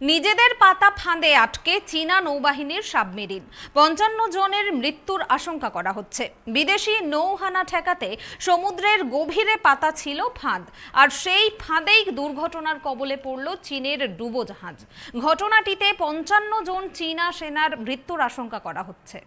নিজেদের পাতা ফাঁদে আটকে চীনা নৌবাহিনীর সাবমেরিন ৫৫ জনের মৃত্যুর আশঙ্কা করা হচ্ছে। বিদেশি নৌহানা ঠেকাতে সমুদ্রের গভীরে পাতা ছিল ফাঁদ, আর সেই ফাঁদেই দুর্ঘটনার কবলে পড়ল চীনের ডুবোজাহাজ। ঘটনাটিতে ৫৫ জন চীনা সেনার মৃত্যুর আশঙ্কা করা হচ্ছে।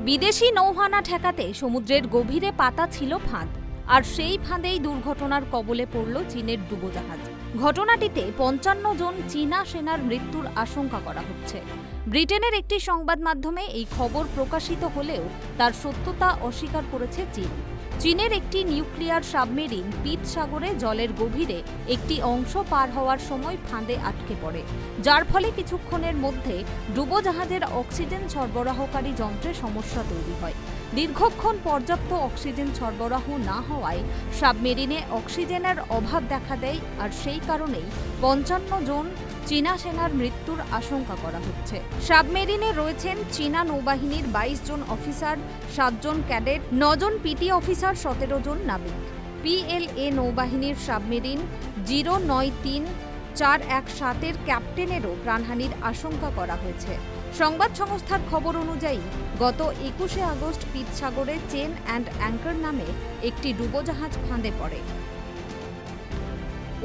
বিদেশি নৌহানা ঠেকাতে সমুদ্রের গভীরে পাতা ছিল ফাঁদ, আর সেই ফাঁদেই দুর্ঘটনার কবলে পড়ল চীনের ডুবোজাহাজ। ঘটনাটিতে ৫৫ জন চীনা সেনার মৃত্যুর আশঙ্কা করা হচ্ছে। ব্রিটেনের একটি সংবাদ মাধ্যমে এই খবর প্রকাশিত হলেও তার সত্যতা অস্বীকার করেছে চীন। চীনের একটি নিউক্লিয়ার সাবমেরিন পিত সাগরে জলের গভীরে একটি অংশ পার হওয়ার সময় ফাঁদে আটকে পড়ে, যার ফলে কিছুক্ষণের মধ্যে ডুবোজাহাজের অক্সিজেন সরবরাহকারী যন্ত্রে সমস্যা তৈরি হয়। দীর্ঘক্ষণ পর্যাপ্ত অক্সিজেন সরবরাহ না হওয়ায় সাবমেরিনে অক্সিজেনের অভাব দেখা দেয়, আর সেই কারণেই ৫৫ জন চীনা সেনার মৃত্যুর আশঙ্কা করা হচ্ছে। সাবমেরিনে রয়েছেন চীনা নৌবাহিনীর ২২ জন অফিসার, ৭ জন ক্যাডেট, ৯ জন পিটি অফিসার, ১৭ জন নাবিক। পিএলএ নৌবাহিনীর সাবমেরিন ০৯৩-৪১৭-এর ক্যাপ্টেনেরও প্রাণহানির আশঙ্কা করা হয়েছে। সংবাদ সংস্থার খবর অনুযায়ী গত ২১শে আগস্ট পিত সাগরে চেন অ্যান্ড অ্যাঙ্কার নামে একটি ডুবোজাহাজ ফাঁদে পড়ে।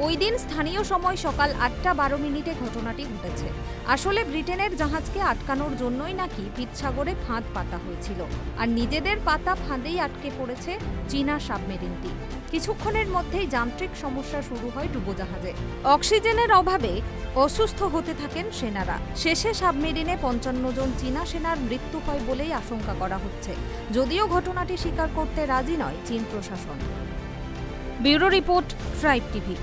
ওই দিন স্থানীয় সময় সকাল ৮টা ১২ মিনিটে ঘটনাটি ঘটেছে। আসলে ব্রিটেনের জাহাজকে আটকানোর জন্যই নাকি পিত সাগরে ফাঁদ পাতা হয়েছিল, আর নিজেদের পাতা ফাঁদেই আটকে পড়েছে চীনা সাবমেরিনটি। কিছুক্ষণের মধ্যেই যান্ত্রিক সমস্যা শুরু হয় ডুবোজাহাজে। অক্সিজেনের অভাবে অসুস্থ হতে থাকেন সেনারা। শেষে সাবমেরিনে ৫৫ জন চীনা সেনার মৃত্যু হয় বলেই আশঙ্কা করা হচ্ছে, যদিও ঘটনাটি স্বীকার করতে রাজি নয় চীন প্রশাসন। Bureau report, tribe TV.